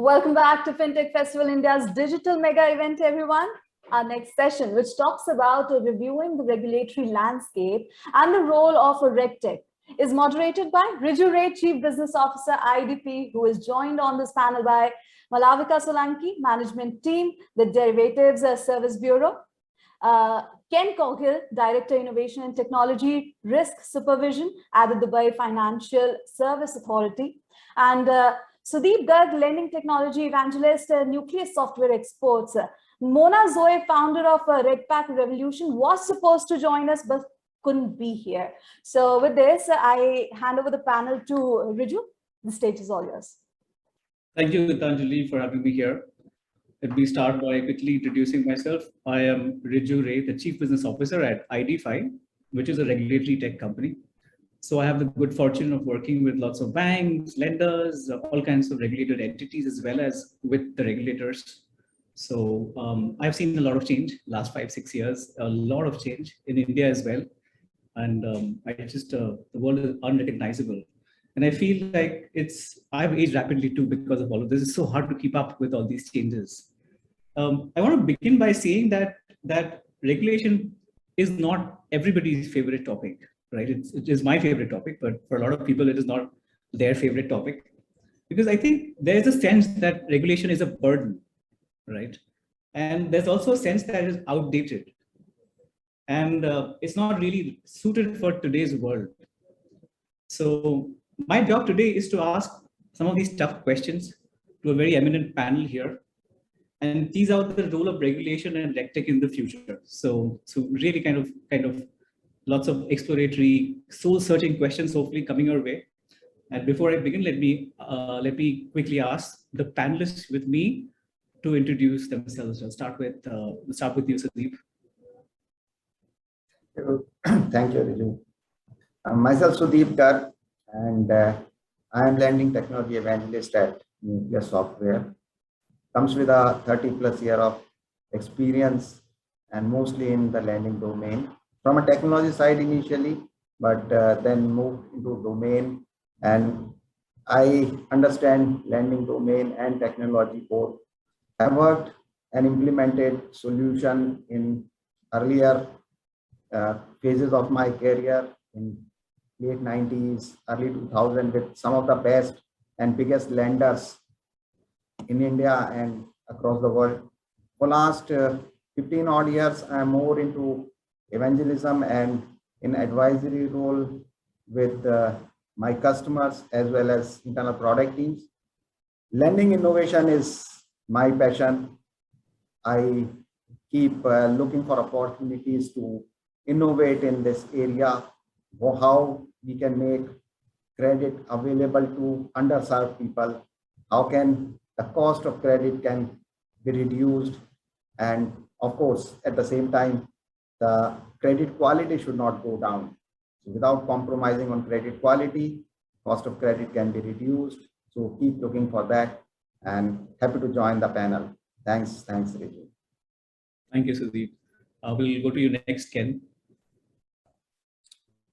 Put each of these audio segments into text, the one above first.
Welcome back to FinTech Festival India's digital mega event, everyone. Our next session, which talks about reviewing the regulatory landscape and the role of RegTech, is moderated by Wriju, Chief Business Officer, IDfy, who is joined on this panel by Malavika Solanki, Management Team, the Derivatives Service Bureau, Ken Coghill, Director, Innovation and Technology Risk Supervision at the Dubai Financial Service Authority, and Sudeep, Garg, Lending Technology Evangelist, Nucleus Software Exports. Mona Zoet, founder of RegPac Revolution, was supposed to join us but couldn't be here. So with this, I hand over the panel to Wriju. The stage is all yours. Thank you, Gitanjali, for having me here. Let me start by quickly introducing myself. I am Wriju, the Chief Business Officer at IDfy, which is a regulatory tech company. So I have the good fortune of working with lots of banks, lenders, all kinds of regulated entities, as well as with the regulators. So I've seen a lot of change last 5-6 years, a lot of change in India as well. And the world is unrecognizable. And I feel like I've aged rapidly too because of all of this. It's so hard to keep up with all these changes. I want to begin by saying that regulation is not everybody's favorite topic. Right, it is my favorite topic, but for a lot of people, it is not their favorite topic, because I think there's a sense that regulation is a burden, right? And there's also a sense that it is outdated, and it's not really suited for today's world. So my job today is to ask some of these tough questions to a very eminent panel here, and tease out the role of regulation and RegTech in the future. So really kind of lots of exploratory, soul-searching questions hopefully coming your way. And before I begin, let me quickly ask the panelists with me to introduce themselves. I'll start with you, Sudeep. Thank you, Wriju. Myself, Sudeep Garg, and I am Lending Technology Evangelist at Nucleus Software. Comes with a 30+ year of experience, and mostly in the lending domain. From a technology side initially, but then moved into domain, and I understand lending domain and technology both. I worked and implemented solution in earlier phases of my career in late 90s, early 2000 with some of the best and biggest lenders in India and across the world. For last 15 odd years, I'm more into evangelism and in advisory role with my customers as well as internal product teams. Lending innovation is my passion. I keep looking for opportunities to innovate in this area, how we can make credit available to underserved people, how can the cost of credit can be reduced, and of course, at the same time, the credit quality should not go down. So without compromising on credit quality, cost of credit can be reduced. So keep looking for that, and happy to join the panel. Thanks, Wriju. Thank you, Sudeep. We'll go to you next, Ken.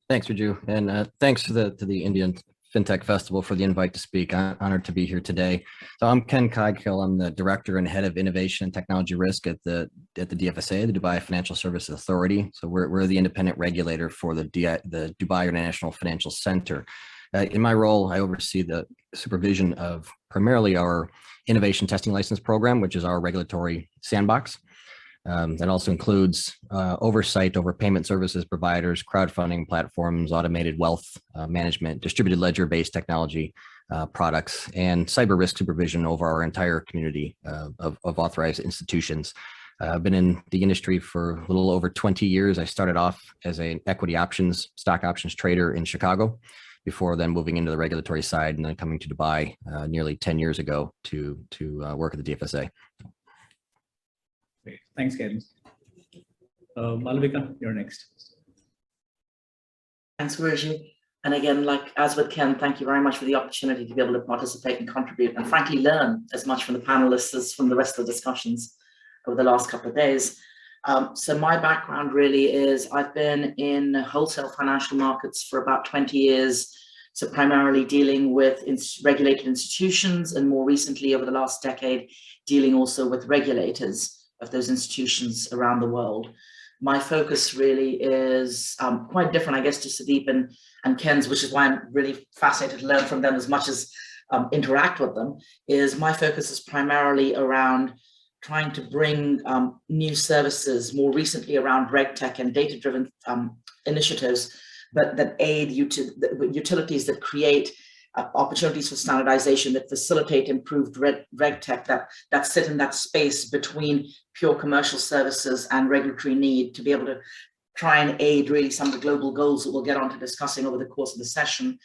Thanks, Wriju, and thanks to the Indian FinTech Festival for the invite to speak. I'm honored to be here today. So I'm Ken Coghill. I'm the Director and Head of Innovation and Technology Risk at the DFSA, the Dubai Financial Services Authority. So we're the independent regulator for the Dubai International Financial Center. In my role, I oversee the supervision of primarily our innovation testing license program, which is our regulatory sandbox. That also includes oversight over payment services providers, crowdfunding platforms, automated wealth management, distributed ledger-based technology products, and cyber risk supervision over our entire community of authorized institutions. I've been in the industry for a little over 20 years. I started off as an equity stock options trader in Chicago, before then moving into the regulatory side and then coming to Dubai nearly 10 years ago to work at the DFSA. Great. Thanks, Ken. Malavika, you're next. Thanks, Wriju. And again, as with Ken, thank you very much for the opportunity to be able to participate and contribute and frankly learn as much from the panelists as from the rest of the discussions over the last couple of days. So my background really is I've been in wholesale financial markets for about 20 years, So primarily dealing with regulated institutions, and more recently over the last decade, dealing also with regulators of those institutions around the world. My focus really is quite different, I guess, to Sudeep and Ken's, which is why I'm really fascinated to learn from them as much as interact with them, is my focus is primarily around trying to bring new services, more recently around RegTech and data-driven initiatives, but that aid utilities that create opportunities for standardization, that facilitate improved RegTech, that sit in that space between pure commercial services and regulatory need, to be able to try and aid really some of the global goals that we'll get on to discussing over the course of the session.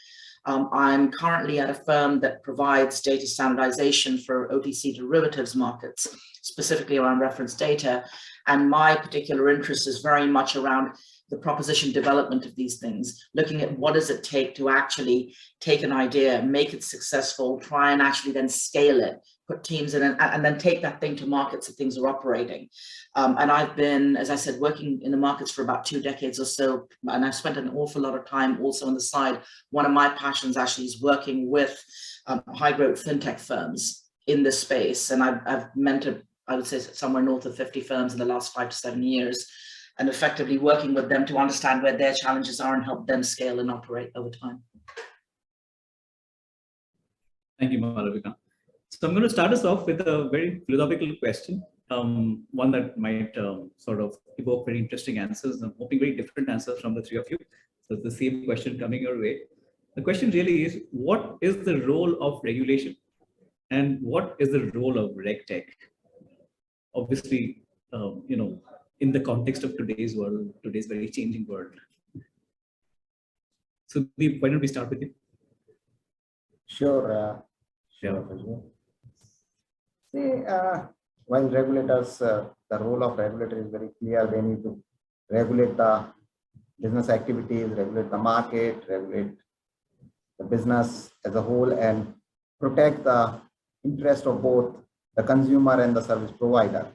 I'm currently at a firm that provides data standardization for OTC derivatives markets, specifically around reference data. And my particular interest is very much around the proposition development of these things, looking at what does it take to actually take an idea, make it successful, try and actually then scale it, put teams in, and then take that thing to markets that things are operating. And I've been, as I said, working in the markets for about 2 decades or so, and I've spent an awful lot of time also on the side. One of my passions actually is working with high growth fintech firms in this space. And I've mentored, I would say, somewhere north of 50 firms in the last 5 to 7 years, and effectively working with them to understand where their challenges are and help them scale and operate over time. Thank you, Malavika. So I'm going to start us off with a very philosophical question, one that might sort of evoke very interesting answers. I'm hoping very different answers from the 3 of you. So it's the same question coming your way. The question really is, what is the role of regulation and what is the role of RegTech? Obviously, in the context of today's world, today's very changing world. So why don't we start with you? Sure. See, while regulators, the role of regulator is very clear. They need to regulate the business activities, regulate the market, regulate the business as a whole, and protect the interest of both the consumer and the service provider.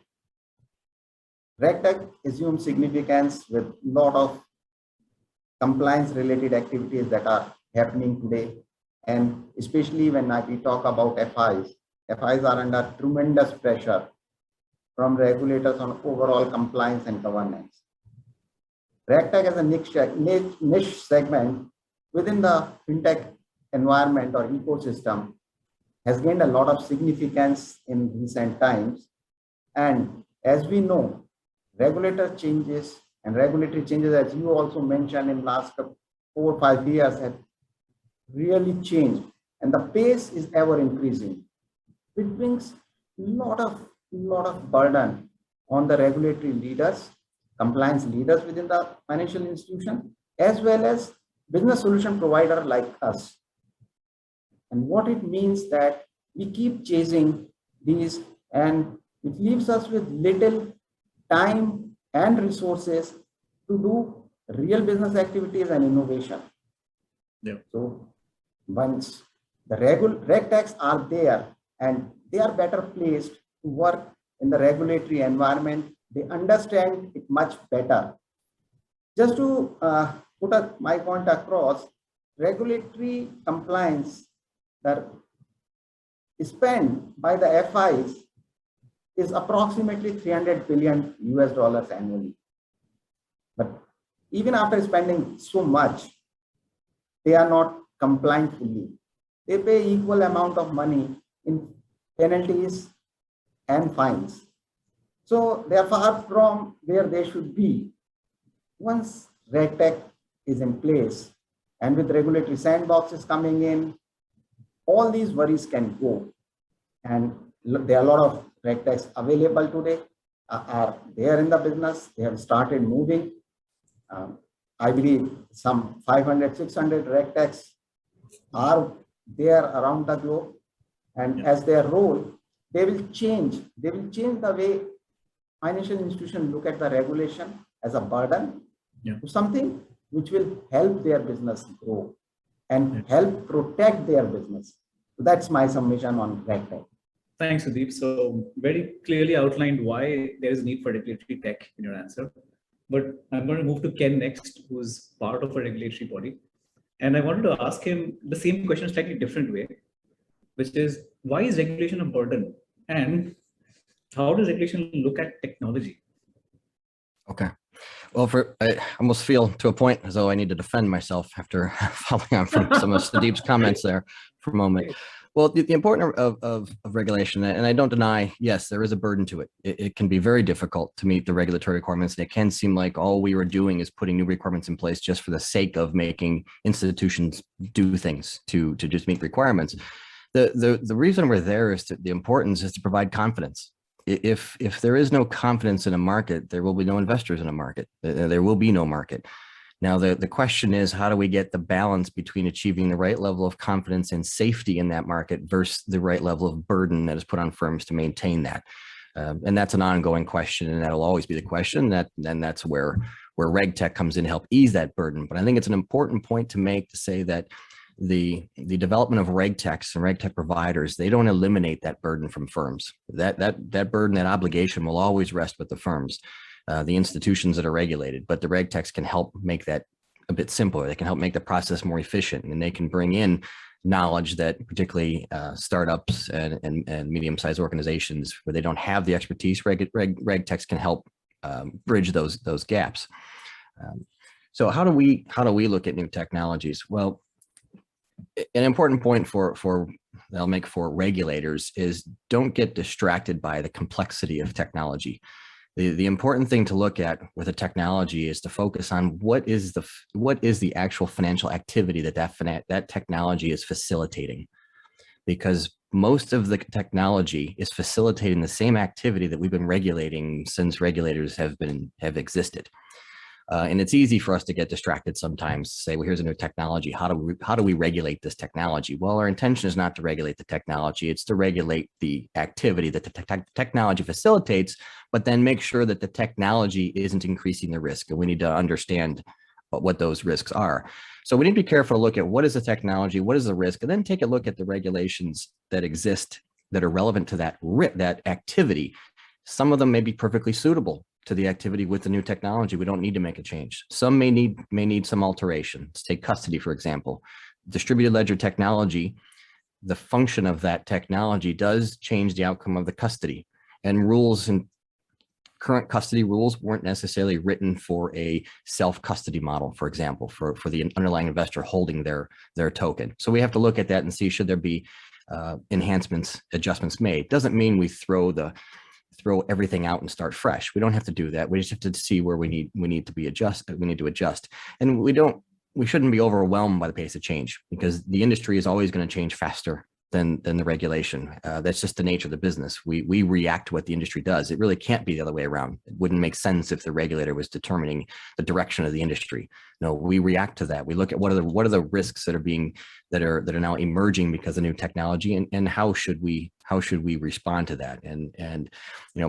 RegTech assumes significance with a lot of compliance related activities that are happening today. And especially when we talk about FIs are under tremendous pressure from regulators on overall compliance and governance. RegTech as a niche segment within the fintech environment or ecosystem has gained a lot of significance in recent times. And as we know, regulatory changes, as you also mentioned, in last 4 or 5 years have really changed, and the pace is ever increasing. It brings a lot of burden on the regulatory leaders, compliance leaders within the financial institution, as well as business solution provider like us. And what it means that we keep chasing these, and it leaves us with little time and resources to do real business activities and innovation. Yeah. So once the RegTechs are there and they are better placed to work in the regulatory environment, they understand it much better. Just to put my point across, regulatory compliance that is spent by the FIs is approximately $300 billion annually. But even after spending so much, they are not compliant fully. They pay equal amount of money in penalties and fines. So they are far from where they should be. Once RegTech is in place and with regulatory sandboxes coming in, all these worries can go. And there are a lot of RegTechs available today, are there in the business. They have started moving. I believe some 500, 600 RegTechs are there around the globe. And as their role, they will change the way financial institutions look at the regulation as a burden to something which will help their business grow and help protect their business. So that's my summation on RegTech. Thanks, Sudeep. So very clearly outlined why there is need for regulatory tech in your answer. But I'm going to move to Ken next, who's part of a regulatory body. And I wanted to ask him the same question, slightly different way, which is, why is regulation a burden? And how does regulation look at technology? Okay. Well, I almost feel to a point as though I need to defend myself after following on from some of Sudeep's comments there for a moment. Well, the importance of regulation, and I don't deny, yes, there is a burden to it. It can be very difficult to meet the regulatory requirements, and it can seem like all we were doing is putting new requirements in place just for the sake of making institutions do things to just meet requirements. The reason we're there is the importance is to provide confidence. If there is no confidence in a market, there will be no investors in a market. There will be no market. Now, the question is, how do we get the balance between achieving the right level of confidence and safety in that market versus the right level of burden that is put on firms to maintain that? And that's an ongoing question, and that'll always be the question. That's where RegTech comes in to help ease that burden. But I think it's an important point to make, to say that the development of RegTechs and RegTech providers, they don't eliminate that burden from firms. That burden, that obligation will always rest with the firms, the institutions that are regulated. But the RegTechs can help make that a bit simpler. They can help make the process more efficient, and they can bring in knowledge that particularly startups and medium-sized organizations where they don't have the expertise, RegTechs can help bridge those gaps. So how do we look at new technologies? Well, an important point I'll make for regulators is, don't get distracted by the complexity of technology. The important thing to look at with a technology is to focus on what is the actual financial activity that technology is facilitating, because most of the technology is facilitating the same activity that we've been regulating since regulators have existed. And it's easy for us to get distracted sometimes, to say, well, here's a new technology. How do we regulate this technology? Well, our intention is not to regulate the technology. It's to regulate the activity that the technology facilitates, but then make sure that the technology isn't increasing the risk. And we need to understand what those risks are. So we need to be careful to look at what is the technology, what is the risk, and then take a look at the regulations that exist that are relevant to that activity. Some of them may be perfectly suitable to the activity with the new technology. We don't need to make a change. Some may need some alteration. Let's take custody, for example. Distributed ledger technology, the function of that technology does change the outcome of the custody, and rules and current custody rules weren't necessarily written for a self-custody model, for example, for the underlying investor holding their token. So we have to look at that and see, should there be enhancements, adjustments made. Doesn't mean we throw everything out and start fresh. We don't have to do that. We just have to see where we need to adjust. And we shouldn't be overwhelmed by the pace of change, because the industry is always going to change faster than the regulation. That's just the nature of the business. We react to what the industry does. It really can't be the other way around. It wouldn't make sense if the regulator was determining the direction of the industry. No, we react to that. We look at what are the risks that are now emerging because of new technology, and how should we respond to that? And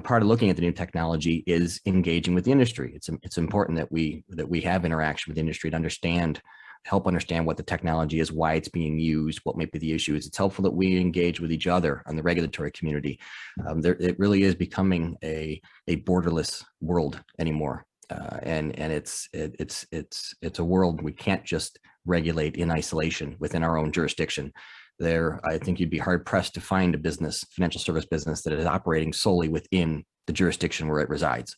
part of looking at the new technology is engaging with the industry. It's important that we have interaction with the industry to help understand what the technology is, why it's being used, what might be the issues. It's helpful that we engage with each other on the regulatory community. It really is becoming a borderless world anymore, and it's a world we can't just regulate in isolation within our own jurisdiction. I think you'd be hard pressed to find a financial service business that is operating solely within the jurisdiction where it resides.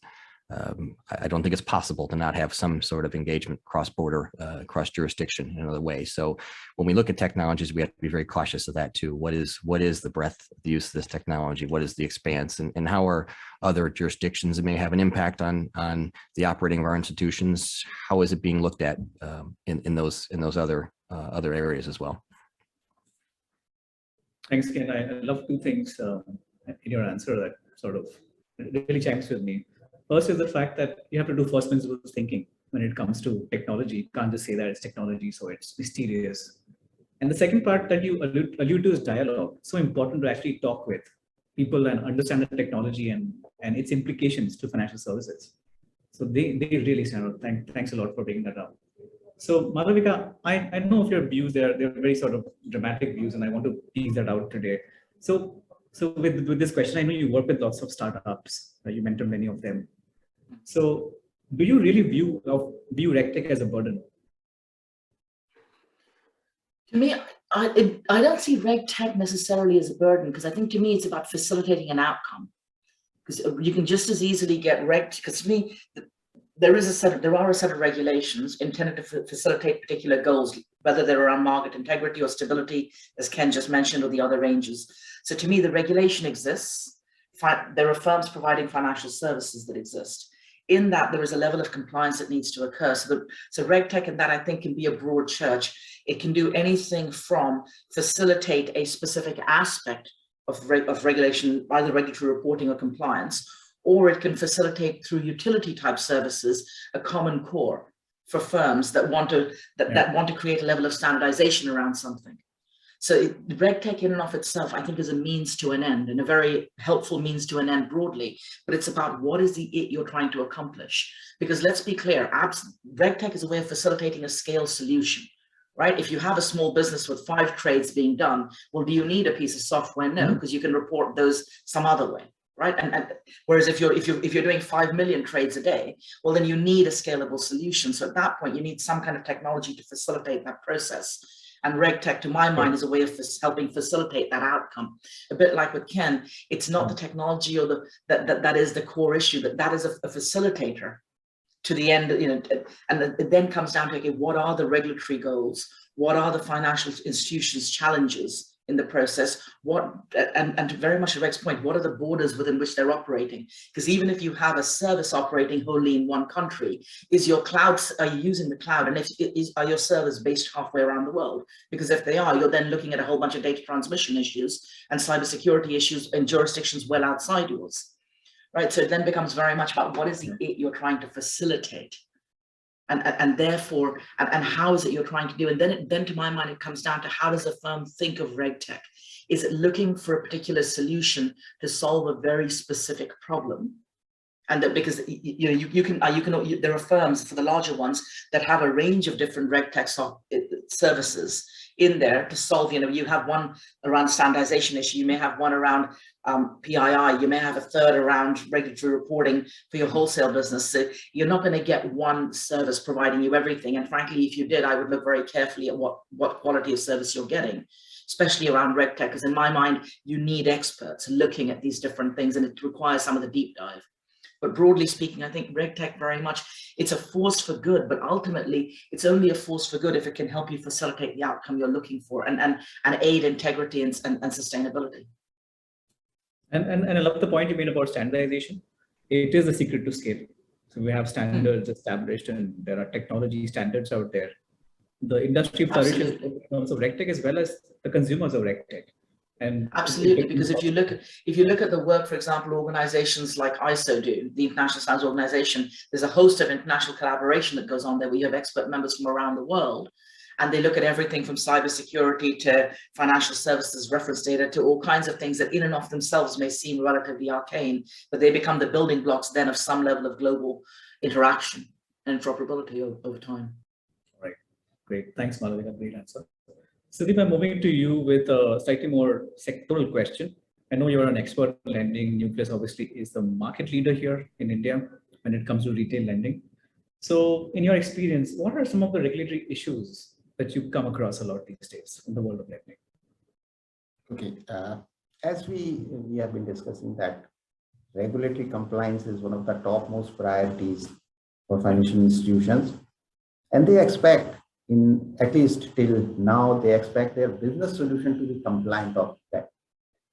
I don't think it's possible to not have some sort of engagement cross-border, cross-jurisdiction in another way. So when we look at technologies, we have to be very cautious of that too. What is the breadth of the use of this technology? What is the expanse, and how are other jurisdictions that may have an impact on the operating of our institutions? How is it being looked at in those other areas as well? Thanks, Ken. I love two things in your answer that sort of really chimes with me. First is the fact that you have to do first principles thinking when it comes to technology. You can't just say that it's technology, so it's mysterious. And the second part that you allude to is dialogue. So important to actually talk with people and understand the technology and its implications to financial services. So they really stand out. Thanks a lot for bringing that up. So Madhavika, I know of your views. They're very sort of dramatic views, and I want to tease that out today. So with this question, I know you work with lots of startups. You mentor many of them. So do you really view RegTech as a burden? To me, I don't see RegTech necessarily as a burden, because I think to me it's about facilitating an outcome. Because you can just as easily get because to me, there are a set of regulations intended to facilitate particular goals, whether they're around market integrity or stability, as Ken just mentioned, or the other ranges. So to me, the regulation exists. There are firms providing financial services that exist. In that, there is a level of compliance that needs to occur. So RegTech in that, I think, can be a broad church. It can do anything from facilitate a specific aspect of regulation, either regulatory reporting or compliance, or it can facilitate through utility type services a common core for firms that want to that want to create a level of standardization around something. So RegTech in and of itself, I think, is a means to an end, and a very helpful means to an end broadly, but it's about what is the it you're trying to accomplish. Because let's be clear, RegTech is a way of facilitating a scale solution, right? If you have a small business with 5 trades being done, well, do you need a piece of software? No, because you can report those some other way, right? And whereas if you're doing 5 million trades a day, well, then you need a scalable solution. So at that point, you need some kind of technology to facilitate that process. And RegTech, to my mind, is a way of helping facilitate that outcome. A bit like with Ken, it's not the technology or that is the core issue, that is a facilitator to the end, and it then comes down to, okay, what are the regulatory goals? What are the financial institutions' challenges in the process? And very much to Reg's point, what are the borders within which they're operating? Because even if you have a service operating wholly in one country, are you using the cloud? And are your servers based halfway around the world? Because if they are, you're then looking at a whole bunch of data transmission issues and cybersecurity issues in jurisdictions well outside yours. Right, so it then becomes very much about what is the it you're trying to facilitate, and therefore, and how is it you're trying to do? And then to my mind, it comes down to, how does a firm think of RegTech? Is it looking for a particular solution to solve a very specific problem? And that, because there are firms, for the larger ones, that have a range of different RegTech services in there to solve. You have one around standardization issue, you may have one around PII, you may have a third around regulatory reporting for your wholesale business. So you're not going to get one service providing you everything. And frankly, if you did, I would look very carefully at what quality of service you're getting, especially around RegTech, because in my mind, you need experts looking at these different things, and it requires some of the deep dive. But broadly speaking, I think RegTech very much, it's a force for good, but ultimately it's only a force for good if it can help you facilitate the outcome you're looking for and aid integrity and sustainability. And I love the point you made about standardization. It is the secret to scale. So we have standards established, and there are technology standards out there. The industry flourishes in terms of RegTech as well as the consumers of RegTech. And absolutely, because if you look at the work, for example, organizations like ISO do, the International Standards Organization, there's a host of international collaboration that goes on there. We have expert members from around the world, and they look at everything from cybersecurity to financial services, reference data, to all kinds of things that in and of themselves may seem relatively arcane, but they become the building blocks then of some level of global interaction and interoperability over time. All right, great. Thanks, Malavika. Great answer. Sudeep, I'm moving to you with a slightly more sectoral question. I know you're an expert in lending. Nucleus obviously is the market leader here in India when it comes to retail lending. So in your experience, what are some of the regulatory issues that you come across a lot these days in the world of lending? Okay, as we have been discussing that regulatory compliance is one of the topmost priorities for financial institutions, and they expect, at least till now, they expect their business solution to be compliant of that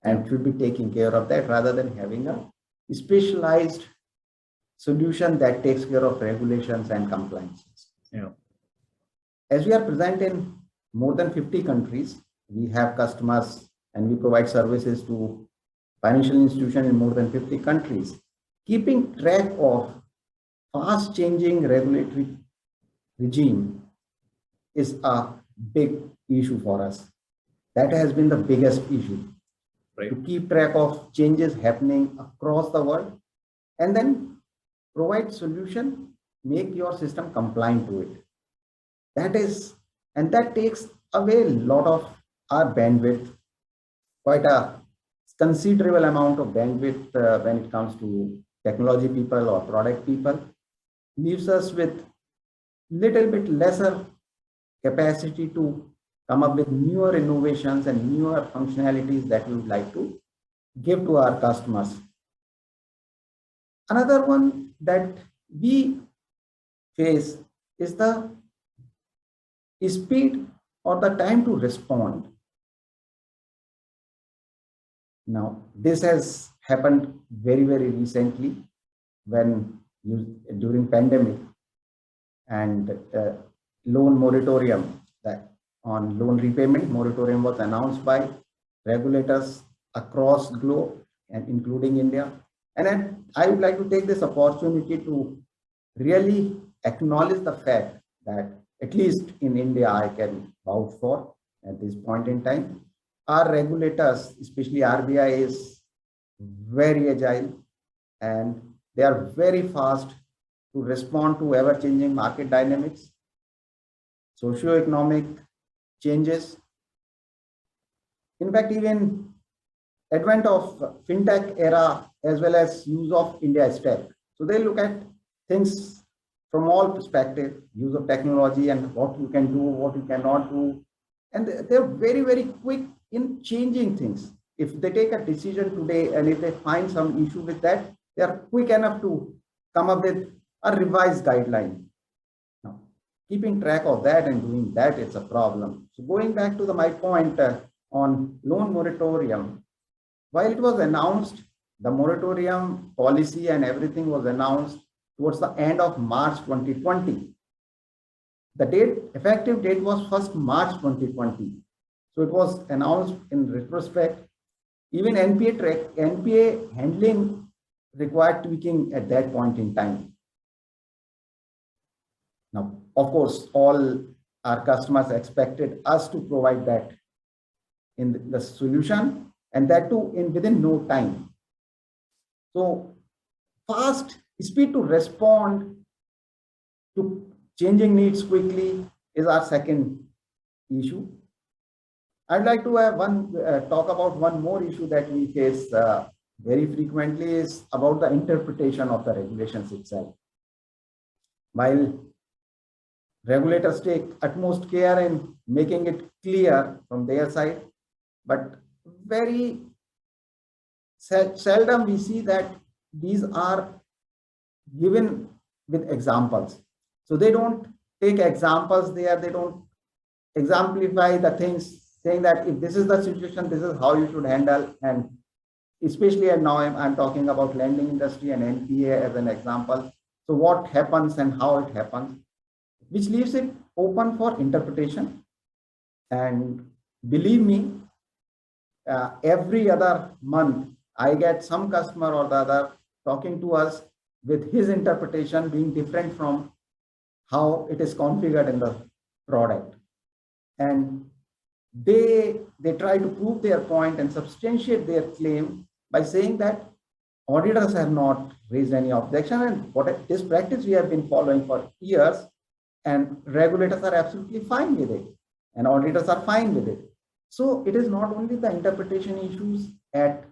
and should be taking care of that, rather than having a specialized solution that takes care of regulations and compliances. Yeah. As we are present in more than 50 countries, we have customers and we provide services to financial institutions in more than 50 countries. Keeping track of fast changing regulatory regime is a big issue for us. That has been the biggest issue, right? To keep track of changes happening across the world and then provide solution, make your system compliant to it. That takes away a lot of our bandwidth, quite a considerable amount of bandwidth when it comes to technology people or product people, leaves us with little bit lesser capacity to come up with newer innovations and newer functionalities that we would like to give to our customers. Another one that we face is the speed or the time to respond. Now, this has happened very, very recently when during pandemic and loan moratorium, that on loan repayment moratorium was announced by regulators across globe and including India. And then I would like to take this opportunity to really acknowledge the fact that at least in India, I can vouch for at this point in time, our regulators, especially RBI, is very agile and they are very fast to respond to ever-changing market dynamics, socio-economic changes. In fact, even advent of FinTech era as well as use of India stack. So they look at things from all perspectives, use of technology and what you can do, what you cannot do. And they're very, very quick in changing things. If they take a decision today and if they find some issue with that, they are quick enough to come up with a revised guideline. Now, keeping track of that and doing that, it's a problem. So going back to my point on loan moratorium, while it was announced, the moratorium policy and everything was announced towards the end of March 2020. The effective date was 1st March 2020. So it was announced in retrospect. Even NPA handling required tweaking at that point in time. Now, of course, all our customers expected us to provide that in the solution, and that too within no time. So fast speed to respond to changing needs quickly is our second issue. I'd like to have talk about one more issue that we face very frequently, is about the interpretation of the regulations itself. While regulators take utmost care in making it clear from their side, but very seldom we see that these are given with examples. So they don't take examples there, they don't exemplify the things, saying that if this is the situation, this is how you should handle. And especially now I'm talking about lending industry and NPA as an example. So what happens and how it happens, which leaves it open for interpretation. And believe me, every other month, I get some customer or the other talking to us with his interpretation being different from how it is configured in the product. And they try to prove their point and substantiate their claim by saying that auditors have not raised any objection, and this practice we have been following for years, and regulators are absolutely fine with it, and auditors are fine with it. So it is not only the interpretation issues at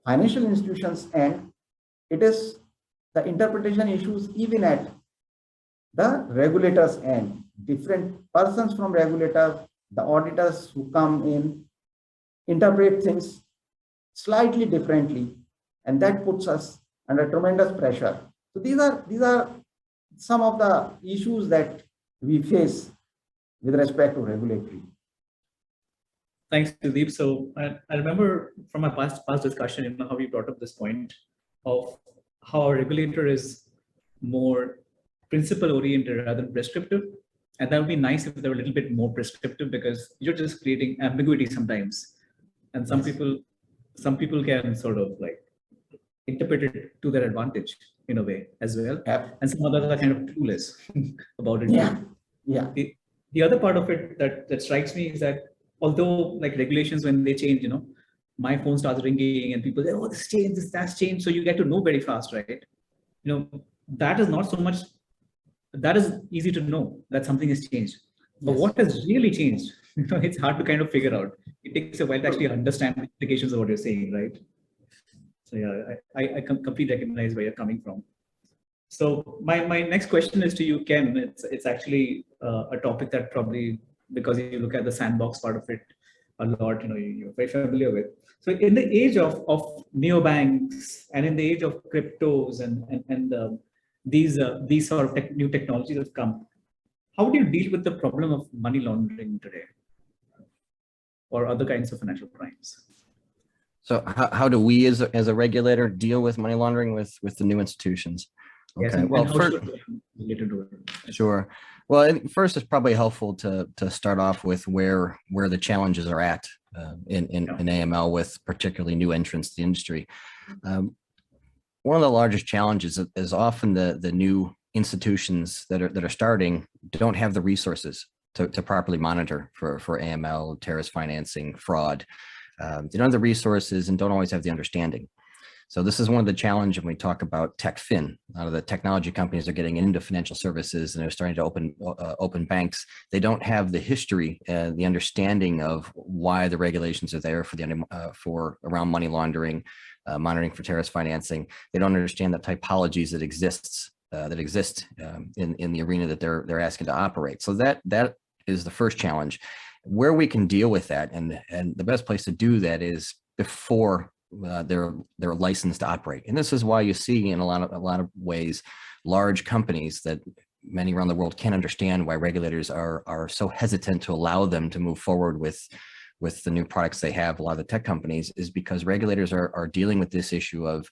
financial institutions end, it is the interpretation issues even at the regulators end. Different persons from regulator, the auditors who come in, interpret things slightly differently, and that puts us under tremendous pressure. So these are some of the issues that we face with respect to regulatory. Thanks, Sudeep. So I remember from our past discussion, how we brought up this point of how our regulator is more principle oriented rather than prescriptive. And that would be nice if they were a little bit more prescriptive, because you're just creating ambiguity sometimes. And some people can sort of like interpret it to their advantage in a way as well. Yeah. And some others are kind of clueless about it. Yeah. Yeah. The other part of it that strikes me is that although like regulations, when they change, my phone starts ringing and people say, oh, this changed, that's changed. So you get to know very fast, right? That is not so much, that is easy to know that something has changed. But Yes. what has really changed, it's hard to kind of figure out. It takes a while to actually understand the implications of what you're saying, right? So yeah, I completely recognize where you're coming from. So my next question is to you, Ken. It's actually a topic that probably because you look at the sandbox part of it a lot, you're very familiar with. So in the age of neobanks and in the age of cryptos and these sort of new technologies have come, how do you deal with the problem of money laundering today or other kinds of financial crimes? So how do we as a regulator deal with money laundering with the new institutions? Yes, Okay, and well, how first, should we relate to it? sure. Well, I think first, it's probably helpful to start off with where the challenges are at in AML with particularly new entrants to the industry. One of the largest challenges is often the new institutions that are starting don't have the resources to properly monitor for AML, terrorist financing, fraud. They don't have the resources and don't always have the understanding. So this is one of the challenges when we talk about tech fin. A lot of the technology companies are getting into financial services and they're starting to open banks. They don't have the history and the understanding of why the regulations are there for around money laundering, monitoring for terrorist financing. They don't understand the typologies that exist in the arena that they're asking to operate. So that is the first challenge. Where we can deal with that, and the best place to do that is before they're licensed to operate. And this is why you see in a lot of ways large companies that many around the world can't understand why regulators are so hesitant to allow them to move forward with the new products they have. A lot of the tech companies is because regulators are dealing with this issue of,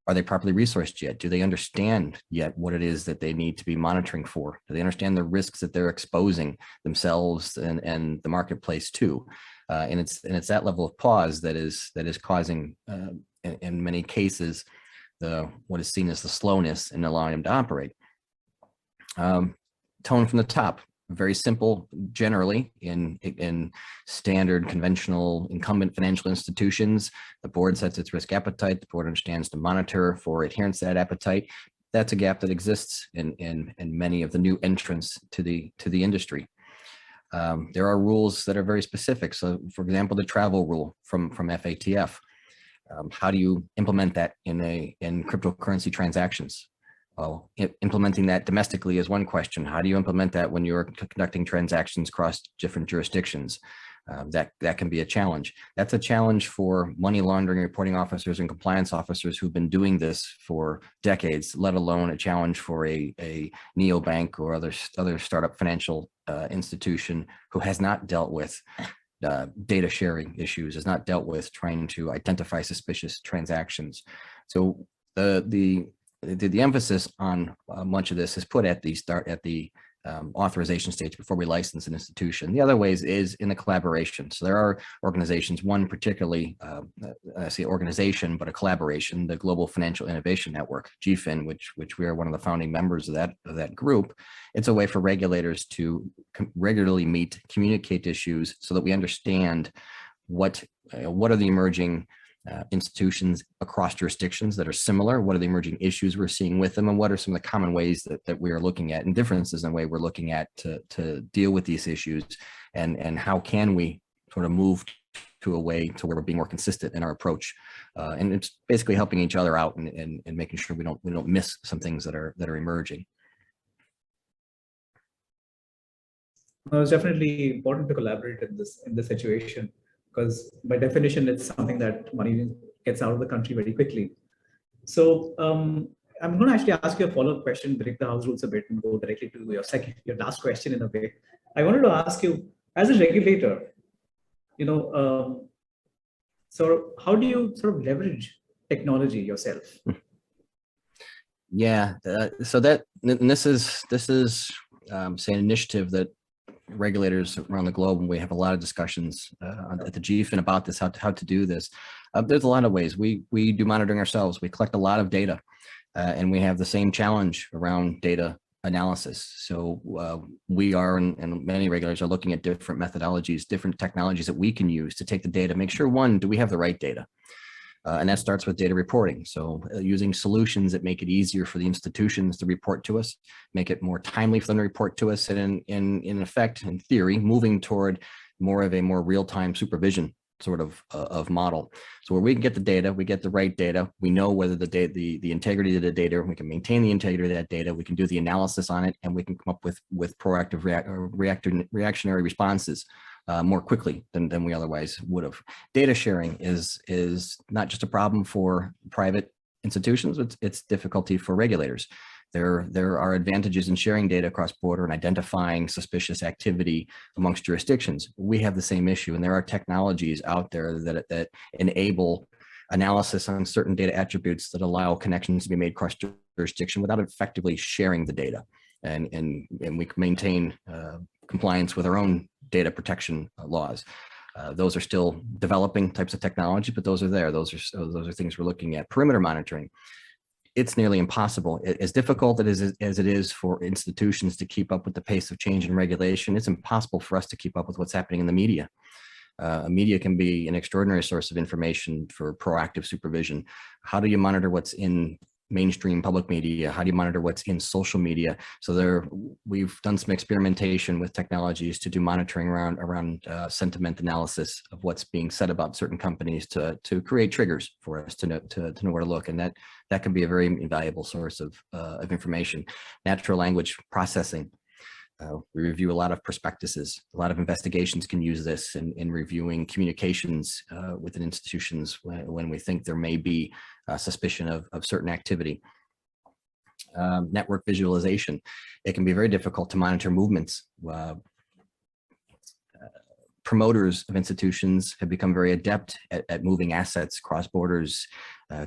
are they properly resourced yet? Do they understand yet what it is that they need to be monitoring for? Do they understand the risks that they're exposing themselves and the marketplace to? And it's that level of pause that is causing, in many cases, what is seen as the slowness in allowing them to operate. Tone from the top, very simple. Generally, in standard, conventional, incumbent financial institutions, the board sets its risk appetite. The board understands to monitor for adherence to that appetite. That's a gap that exists in many of the new entrants to the industry. There are rules that are very specific. So, for example, the travel rule from FATF. How do you implement that in cryptocurrency transactions? Well, implementing that domestically is one question. How do you implement that when you're conducting transactions across different jurisdictions? That can be a challenge. That's a challenge for money laundering reporting officers and compliance officers who've been doing this for decades, let alone a challenge for a neobank or other startup financial institution who has not dealt with data sharing issues, has not dealt with trying to identify suspicious transactions. So the emphasis on much of this is put at the authorization stage before we license an institution. The other ways is in the collaboration. So there are organizations, one particularly, I say organization, but a collaboration, the Global Financial Innovation Network, GFIN, which we are one of the founding members of that group. It's a way for regulators to regularly meet, communicate issues so that we understand what are the emerging institutions across jurisdictions that are similar, what are the emerging issues we're seeing with them, and what are some of the common ways that we are looking at and differences in the way we're looking at to deal with these issues, and how can we sort of move to a way to where we're being more consistent in our approach, and it's basically helping each other out and making sure we don't miss some things that are emerging. Well, it's definitely important to collaborate in this situation, because by definition, it's something that money gets out of the country very quickly. So I'm going to actually ask you a follow-up question, break the house rules a bit and go directly to your last question in a way. I wanted to ask you, as a regulator, so how do you sort of leverage technology yourself? Yeah, so this is say an initiative that regulators around the globe, and we have a lot of discussions at the GFIN about this, how to do this. There's a lot of ways. We do monitoring ourselves. We collect a lot of data, and we have the same challenge around data analysis. So we are, and many regulators are looking at different methodologies, different technologies that we can use to take the data, make sure, one, do we have the right data? And that starts with data reporting. So using solutions that make it easier for the institutions to report to us, make it more timely for them to report to us, and in effect, in theory, moving toward more of a more real-time supervision sort of model. So where we can get the data, we get the right data, we know whether the integrity of the data, we can maintain the integrity of that data, we can do the analysis on it, and we can come up with proactive reactionary responses more quickly than we otherwise would have. Data sharing is not just a problem for private institutions, it's difficulty for regulators. There are advantages in sharing data across border and identifying suspicious activity amongst jurisdictions. We have the same issue, and there are technologies out there that enable analysis on certain data attributes that allow connections to be made cross jurisdiction without effectively sharing the data. And we can maintain compliance with our own data protection laws. Those are still developing types of technology, but those are there. Those are things we're looking at. Perimeter monitoring. It's nearly impossible. As difficult as it is for institutions to keep up with the pace of change and regulation, it's impossible for us to keep up with what's happening in the media. Media can be an extraordinary source of information for proactive supervision. How do you monitor what's in mainstream public media? How do you monitor what's in social media? So we've done some experimentation with technologies to do monitoring around sentiment analysis of what's being said about certain companies to create triggers for us to know where to look, and that can be a very invaluable source of information. Natural language processing. We review a lot of prospectuses. A lot of investigations can use this in reviewing communications within institutions when we think there may be suspicion of certain activity. Network visualization. It can be very difficult to monitor movements. Promoters of institutions have become very adept at moving assets across borders,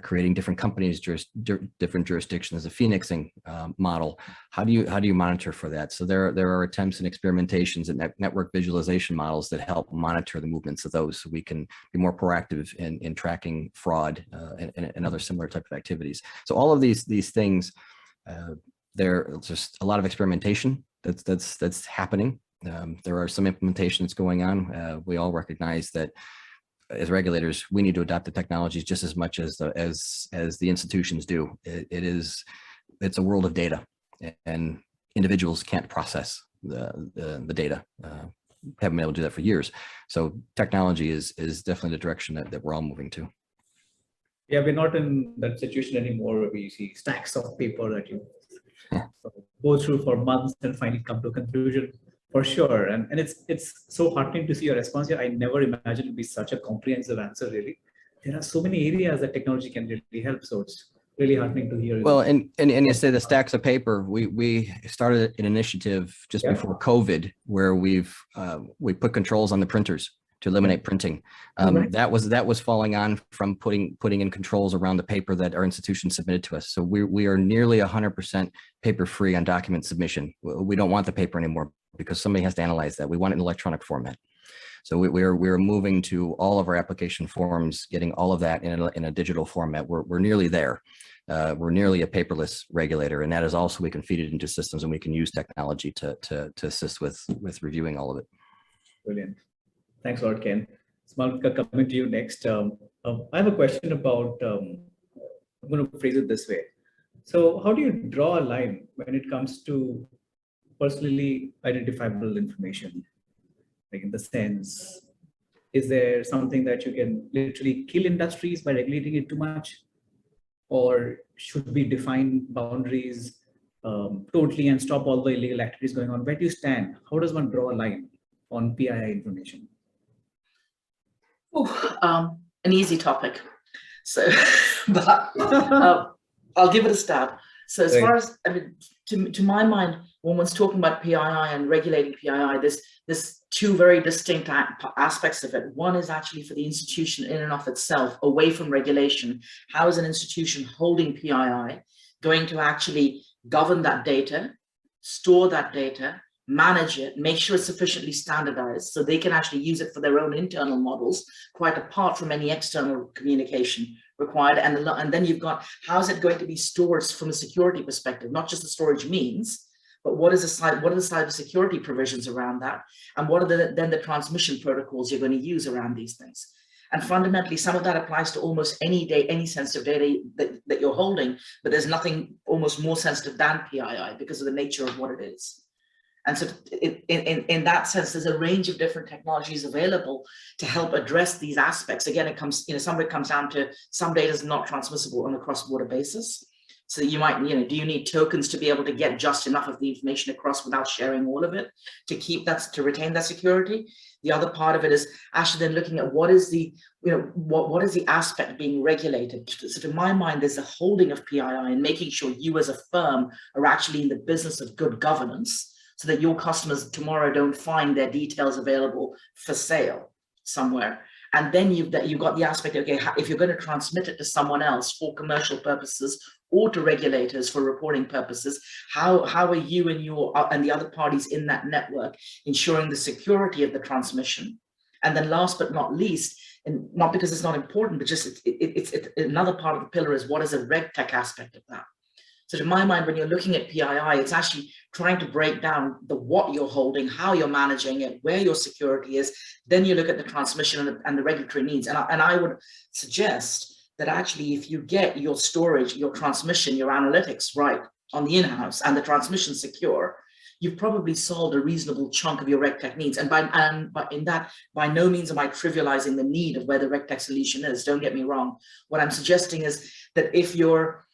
creating different companies, different jurisdictions, a phoenixing model. How do you monitor for that? So there are attempts and experimentations at network visualization models that help monitor the movements of those, so we can be more proactive in tracking fraud and other similar type of activities. So all of these things, there's just a lot of experimentation that's happening. There are some implementations going on. We all recognize that as regulators, we need to adopt the technologies just as much as the institutions do. It's a world of data, and individuals can't process the data. Haven't been able to do that for years. So technology is definitely the direction that we're all moving to. Yeah, we're not in that situation anymore where we see stacks of paper that you go through for months and finally come to a conclusion. For sure, and it's so heartening to see your response here. I never imagined it would be such a comprehensive answer, really. There are so many areas that technology can really help, so it's really heartening to hear. Well, and you say the stacks of paper, we started an initiative just before COVID where we put controls on the printers to eliminate printing. That was falling on from putting in controls around the paper that our institution submitted to us. So we are nearly 100% paper free on document submission. We don't want the paper anymore, because somebody has to analyze that. We want it in electronic format. So we're moving to all of our application forms, getting all of that in a digital format. We're nearly there. We're nearly a paperless regulator, and that is also, we can feed it into systems, and we can use technology to assist with reviewing all of it. Brilliant. Thanks a lot, Ken. Smalvika, coming to you next. I have a question about, I'm going to phrase it this way. So how do you draw a line when it comes to personally identifiable information? Like, in the sense, is there something that you can literally kill industries by regulating it too much? Or should we define boundaries totally and stop all the illegal activities going on? Where do you stand? How does one draw a line on PII information? An easy topic. So, but I'll give it a stab. So as far as, I mean, to my mind, when one's talking about PII and regulating PII, there's two very distinct aspects of it. One is actually for the institution in and of itself, away from regulation. How is an institution holding PII going to actually govern that data, store that data, manage it, make sure it's sufficiently standardized so they can actually use it for their own internal models, quite apart from any external communication required. And then you've got, how is it going to be stored from a security perspective, not just the storage means, but what are the cybersecurity provisions around that? And what are then the transmission protocols you're going to use around these things? And fundamentally, some of that applies to almost any sensitive data that you're holding, but there's nothing almost more sensitive than PII because of the nature of what it is. And so in that sense, there's a range of different technologies available to help address these aspects. Again, it comes, some of it comes down to some data is not transmissible on a cross-border basis. So you might, do you need tokens to be able to get just enough of the information across without sharing all of it to keep that, to retain that security? The other part of it is actually then looking at what is the, what is the aspect being regulated. So to my mind, there's a holding of PII and making sure you as a firm are actually in the business of good governance so that your customers tomorrow don't find their details available for sale somewhere. And then you've got the aspect, okay, if you're going to transmit it to someone else for commercial purposes or to regulators for reporting purposes, how are you and the other parties in that network ensuring the security of the transmission? And then last but not least, and not because it's not important, but just it's another part of the pillar is what is a RegTech aspect of that. So to my mind, when you're looking at PII, it's actually trying to break down the what you're holding, how you're managing it, where your security is. Then you look at the transmission and the regulatory needs. And I would suggest that actually, if you get your storage, your transmission, your analytics right on the in-house and the transmission secure, you've probably solved a reasonable chunk of your RegTech needs. And in that, by no means am I trivializing the need of where the RegTech solution is. Don't get me wrong. What I'm suggesting is that if you're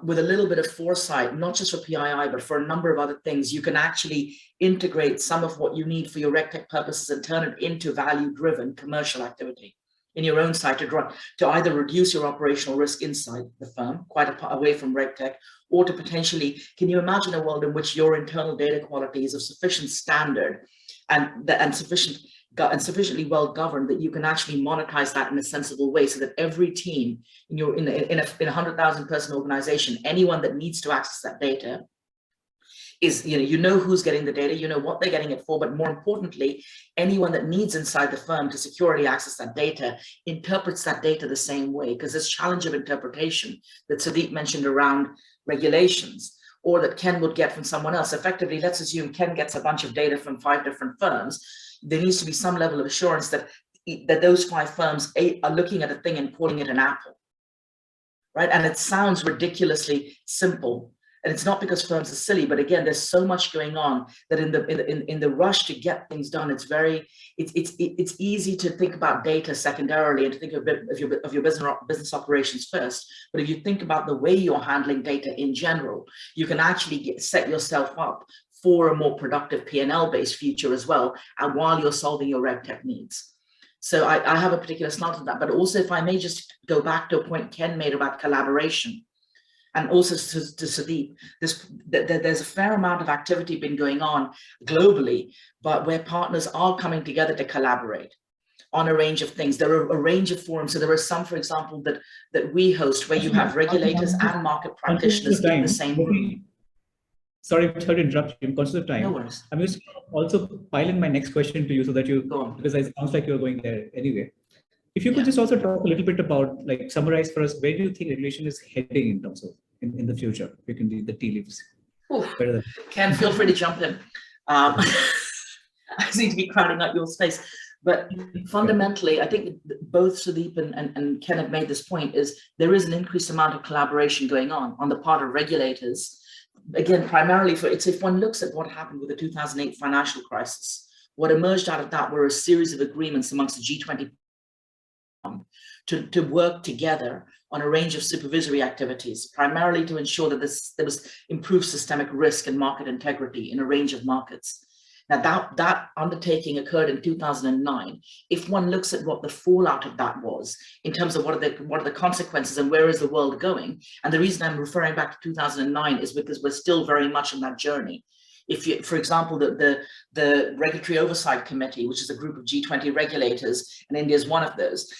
with a little bit of foresight, not just for PII, but for a number of other things, you can actually integrate some of what you need for your RegTech purposes and turn it into value-driven commercial activity in your own site to either reduce your operational risk inside the firm, quite away from RegTech, or to potentially, can you imagine a world in which your internal data quality is of sufficient standard and sufficiently well governed that you can actually monetize that in a sensible way, so that every team in a 100,000 person organization, anyone that needs to access that data is, you know who's getting the data, you know what they're getting it for, but more importantly, anyone that needs inside the firm to securely access that data interprets that data the same way, because this challenge of interpretation that Sudeep mentioned around regulations, or that Ken would get from someone else. Effectively, let's assume Ken gets a bunch of data from 5 different firms. There needs to be some level of assurance that those 5 firms are looking at a thing and calling it an apple, right? And it sounds ridiculously simple. And it's not because firms are silly, but again, there's so much going on that in the rush to get things done, it's easy to think about data secondarily and to think of your business operations first. But if you think about the way you're handling data in general, you can actually set yourself up for a more productive P&L based future as well, and while you're solving your RegTech needs. So I have a particular slant on that, but also if I may just go back to a point Ken made about collaboration. And also to Sudeep, there's a fair amount of activity been going on globally, but where partners are coming together to collaborate on a range of things. There are a range of forums. So there are some, for example, that we host where you have regulators and market practitioners in the same room. Sorry to interrupt you. I'm conscious of time. No worries. I'm just also piling my next question to you so that you, because it sounds like you're going there anyway. If you could just also talk a little bit about, like, summarize for us, where do you think regulation is heading in terms of in the future? If you can read the tea leaves. Ken, feel free to jump in. I seem to be crowding out your space. But fundamentally, I think both Sudeep and Ken have made this point, is there is an increased amount of collaboration going on the part of regulators. Again, primarily if one looks at what happened with the 2008 financial crisis, what emerged out of that were a series of agreements amongst the G20 to work together on a range of supervisory activities, primarily to ensure that there was improved systemic risk and market integrity in a range of markets. Now that undertaking occurred in 2009. If one looks at what the fallout of that was in terms of what are the consequences and where is the world going, and the reason I'm referring back to 2009 is because we're still very much on that journey. If you, for example, the Regulatory Oversight Committee, which is a group of G20 regulators, and India is one of those,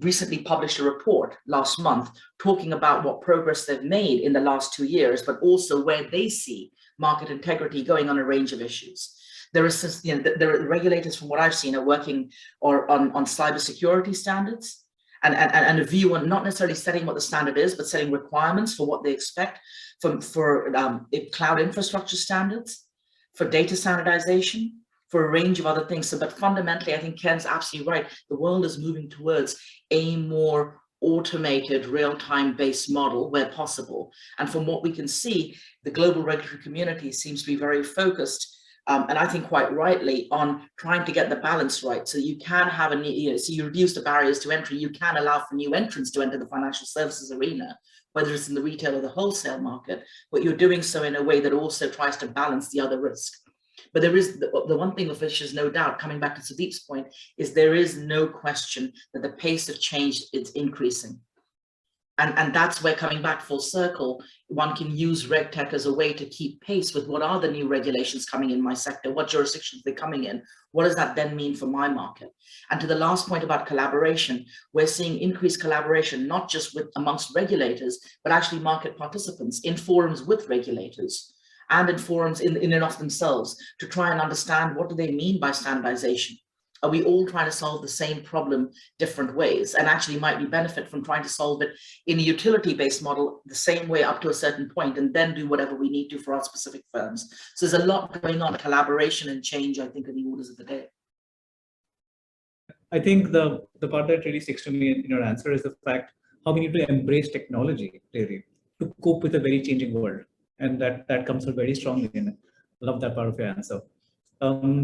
recently published a report last month talking about what progress they've made in the last 2 years, but also where they see market integrity going on a range of issues. There are regulators, from what I've seen, are working on cybersecurity standards and a view on not necessarily setting what the standard is, but setting requirements for what they expect for cloud infrastructure standards, for data standardization, for a range of other things. So, but fundamentally, I think Ken's absolutely right. The world is moving towards a more automated, real-time based model where possible. And from what we can see, the global regulatory community seems to be very focused and I think quite rightly, on trying to get the balance right. So you can have so you reduce the barriers to entry. You can allow for new entrants to enter the financial services arena, whether it's in the retail or the wholesale market, but you're doing so in a way that also tries to balance the other risk. But there is the one thing of which is no doubt, coming back to Sudeep's point, is there is no question that the pace of change is increasing. And that's where, coming back full circle, one can use RegTech as a way to keep pace with what are the new regulations coming in my sector, what jurisdictions they're coming in, what does that then mean for my market? And to the last point about collaboration, we're seeing increased collaboration, not just amongst regulators, but actually market participants in forums with regulators and in forums in and of themselves, to try and understand what do they mean by standardization. Are we all trying to solve the same problem different ways, and actually might we benefit from trying to solve it in a utility-based model the same way up to a certain point, and then do whatever we need to for our specific firms? So there's a lot going on. Collaboration and change, I think, are the orders of the day. I think the part that really sticks to me in your answer is the fact how we need to embrace technology, really, to cope with a very changing world. And that comes out very strongly in it. Love that part of your answer.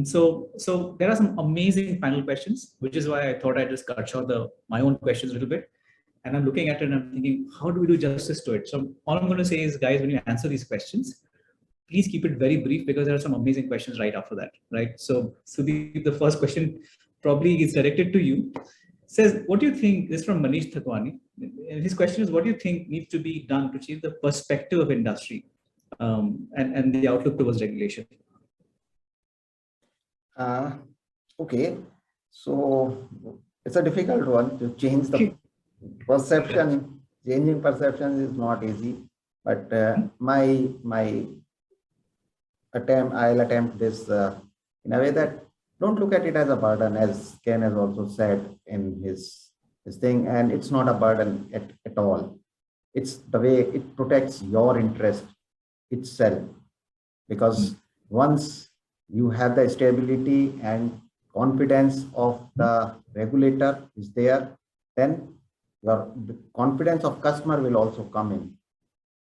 So there are some amazing panel questions, which is why I thought I'd just cut short my own questions a little bit. And I'm looking at it and I'm thinking, how do we do justice to it? So all I'm going to say is, guys, when you answer these questions, please keep it very brief, because there are some amazing questions right after that, right? So Sudeep, the first question probably is directed to you. Says, what do you think, this is from Manish Thakwani, and his question is, what do you think needs to be done to change the perspective of industry and the outlook towards regulation? Okay, so it's a difficult one to change the perception. Changing perception is not easy, but I'll attempt this in a way that don't look at it as a burden, as Ken has also said in his thing, and it's not a burden at all. It's the way it protects your interest itself, because once you have the stability and confidence of the regulator is there, then the confidence of customer will also come in.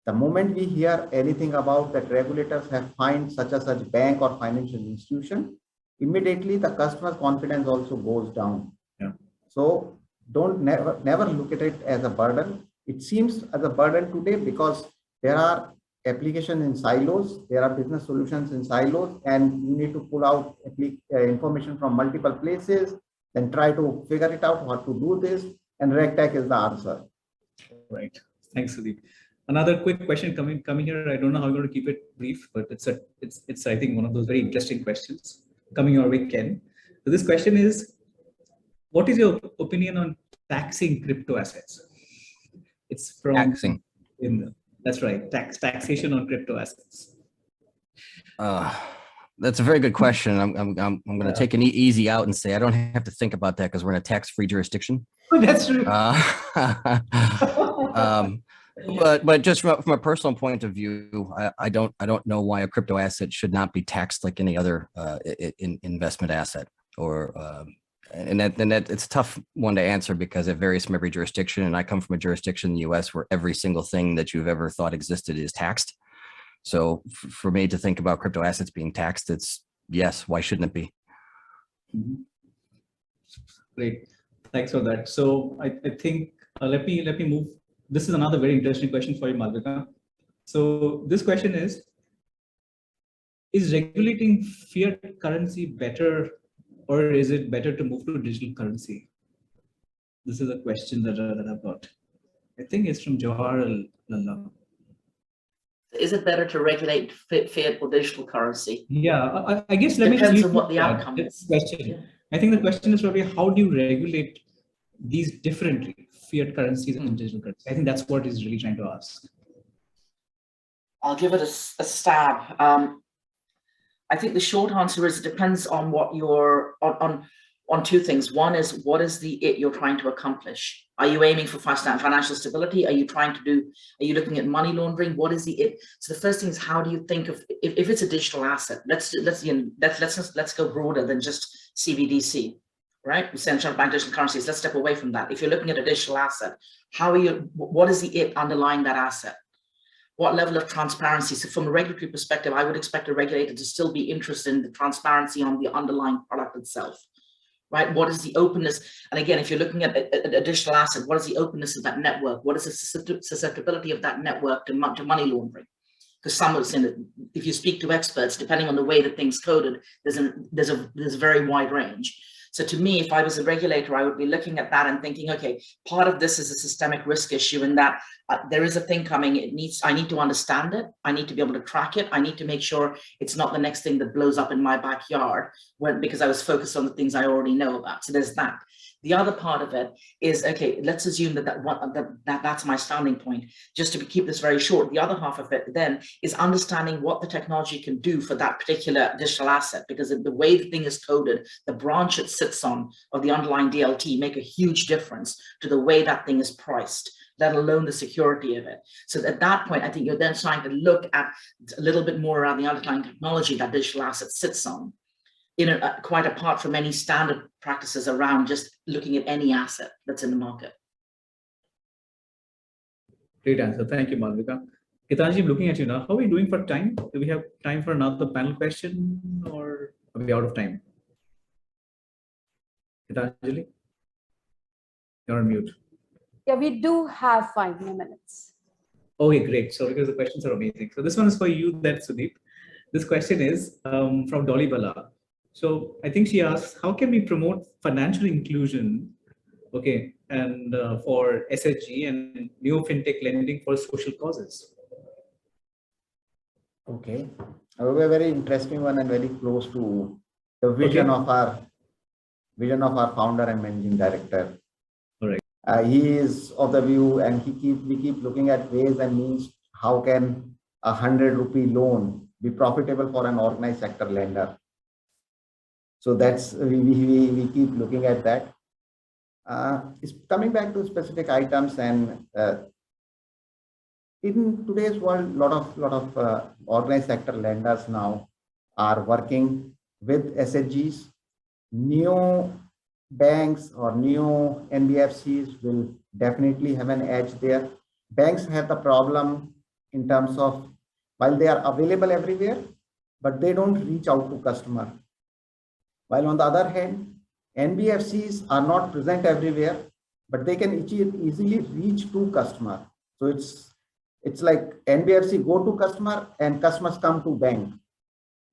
The moment we hear anything about that regulators have fined such and such bank or financial institution, immediately the customer confidence also goes down. Yeah. So never look at it as a burden. It seems as a burden today because there are applications in silos, there are business solutions in silos, and you need to pull out information from multiple places, then try to figure it out what to do this, and RegTech is the answer. Right. Thanks, Sudeep. Another quick question coming here. I don't know how I'm going to keep it brief, but it's I think one of those very interesting questions coming your way, Ken. So this question is, what is your opinion on taxing crypto assets? It's from Taxing. That's right, taxation on crypto assets. That's a very good question. I'm going to take an easy out and say I don't have to think about that because we're in a tax-free jurisdiction. Oh, that's true. But just from a personal point of view, I don't know why a crypto asset should not be taxed like any other investment asset, and that it's a tough one to answer because it varies from every jurisdiction. And I come from a jurisdiction in the US where every single thing that you've ever thought existed is taxed. So for me to think about crypto assets being taxed, it's yes, why shouldn't it be? Great, thanks for that. So I think let me move. This is another very interesting question for you, Malvika. So this question is regulating fiat currency better, or is it better to move to digital currency? This is a question that I've got. I think it's from Jawahar Lalla. Is it better to regulate fiat or digital currency? Yeah, I guess let Depends me on what the outcome is. Question. Yeah. I think the question is probably how do you regulate these differently, fiat currencies and digital currencies? I think that's what he's really trying to ask. I'll give it a stab. I think the short answer is it depends on what you're on two things. One is, what is the it you're trying to accomplish? Are you aiming for financial stability? Are you you looking at money laundering? What is the it? So the first thing is, how do you think of if it's a digital asset? Let's go broader than just CBDC, right? Central bank digital currencies. Let's step away from that. If you're looking at a digital asset, what is the it underlying that asset? what level of transparency? So from a regulatory perspective, I would expect a regulator to still be interested in the transparency on the underlying product itself, right? What is the openness? And again, if you're looking at a digital asset, what is the openness of that network? What is the susceptibility of that network to money laundering? Because some of it, if you speak to experts, depending on the way that things coded, there's a very wide range. So to me, if I was a regulator, I would be looking at that and thinking, okay, part of this is a systemic risk issue in that there is a thing coming. I need to understand it. I need to be able to track it. I need to make sure it's not the next thing that blows up in my backyard because I was focused on the things I already know about. So there's that. The other part of it is, okay, let's assume that's my starting point. Just to keep this very short, the other half of it then is understanding what the technology can do for that particular digital asset, because the way the thing is coded, the branch it sits on of the underlying DLT make a huge difference to the way that thing is priced, let alone the security of it. So at that point, I think you're then starting to look at a little bit more around the underlying technology that digital asset sits on, quite apart from any standard practices around just looking at any asset that's in the market. Great answer. Thank you, Malvika. Gitanji, I'm looking at you now. How are we doing for time? Do we have time for another panel question, or are we out of time? Gitanjali, you're on mute. Yeah, we do have 5 more minutes. Okay, great. So because the questions are amazing. So this one is for you, then Sudeep. This question is from Dolly Bala. So I think she asks, how can we promote financial inclusion, okay, and for SHG and new fintech lending for social causes? Okay, a very interesting one and very close to the vision of our founder and managing director. All right. He is of the view, and we keep looking at ways and means how can a 100 rupee loan be profitable for an organized sector lender. So that's we keep looking at that. It's coming back to specific items, and in today's world, lot of organized sector lenders now are working with SHGs. New banks or new NBFCs will definitely have an edge there. Banks have the problem in terms of, while they are available everywhere, but they don't reach out to customer. While on the other hand, NBFCs are not present everywhere, but they can easily reach to customer. So it's like NBFC go to customer and customers come to bank.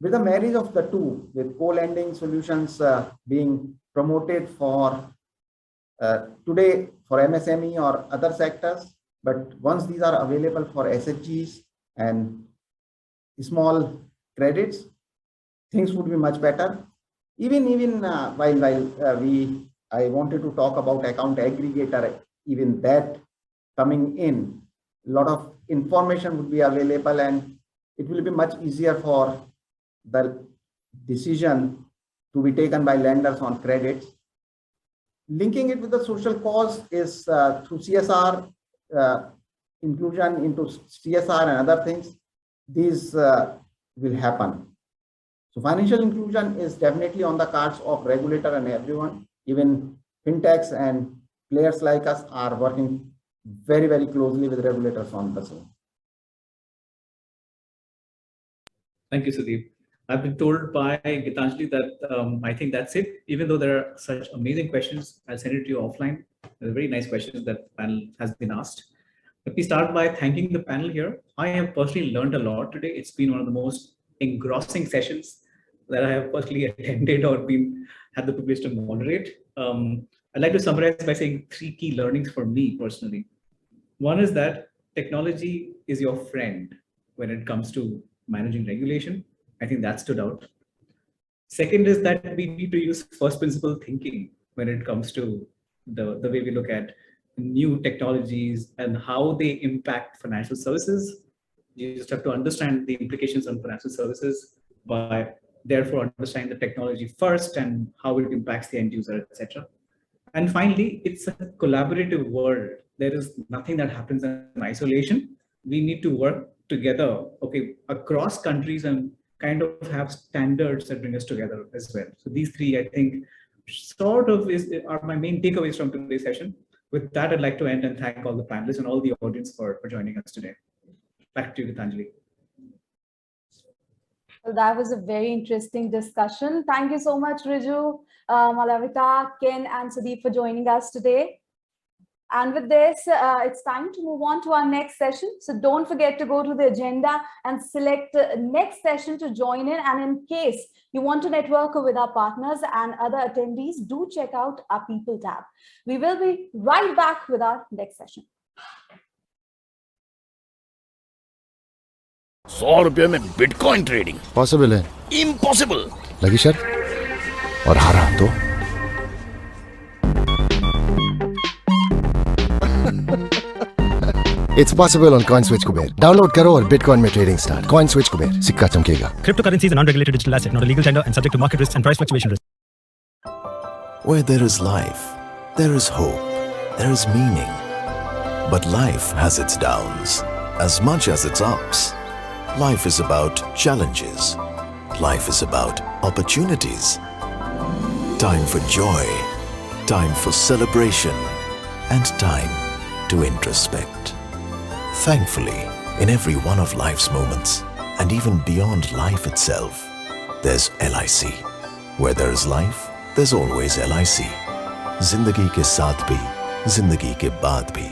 With the marriage of the two, with co-lending solutions being promoted for today for MSME or other sectors, but once these are available for SHGs and small credits, things would be much better. Even while I wanted to talk about account aggregator, even that coming in, a lot of information would be available, and it will be much easier for the decision to be taken by lenders on credits. Linking it with the social cause is through CSR, inclusion into CSR and other things. These will happen. So financial inclusion is definitely on the cards of regulator and everyone. Even fintechs and players like us are working very, very closely with regulators on the same. Thank you, Sudeep. I've been told by Gitanjali that I think that's it. Even though there are such amazing questions, I'll send it to you offline. They're very nice questions that the panel has been asked. Let me start by thanking the panel here. I have personally learned a lot today. It's been one of the most engrossing sessions that I have personally attended or had the privilege to moderate. I'd like to summarize by saying 3 key learnings for me personally. One is that technology is your friend when it comes to managing regulation. I think that stood out. Second is that we need to use first principle thinking when it comes to the way we look at new technologies and how they impact financial services. You just have to understand the implications on financial services by therefore understand the technology first and how it impacts the end user, etc. And finally, it's a collaborative world. There is nothing that happens in isolation. We need to work together, okay, across countries and kind of have standards that bring us together as well. So these 3, I think, sort of are my main takeaways from today's session. With that, I'd like to end and thank all the panelists and all the audience for joining us today. Back to you, Gitanjali. Well, that was a very interesting discussion. Thank you so much, Wriju, Malavita, Ken, and Sudeep for joining us today. And with this, it's time to move on to our next session. So don't forget to go to the agenda and select the next session to join in. And in case you want to network with our partners and other attendees, do check out our People tab. We will be right back with our next session. 100 रुपए में bitcoin trading possible है impossible लगी शर्त और हारा तो It's possible on CoinSwitch Kuber. Download करो और Bitcoin में trading start. CoinSwitch Kuber. सिक्का चमकेगा. Cryptocurrency is an unregulated digital asset, not a legal tender and subject to market risks and price fluctuation risks. Where there is life, there is hope, there is meaning. But life has its downs as much as its ups. Life is about challenges. Life is about opportunities. Time for joy, time for celebration, and time to introspect. Thankfully, in every one of life's moments, and even beyond life itself, there's LIC. Where there is life, there's always LIC. Zindagi ke saath bhi, zindagi ke baad bhi.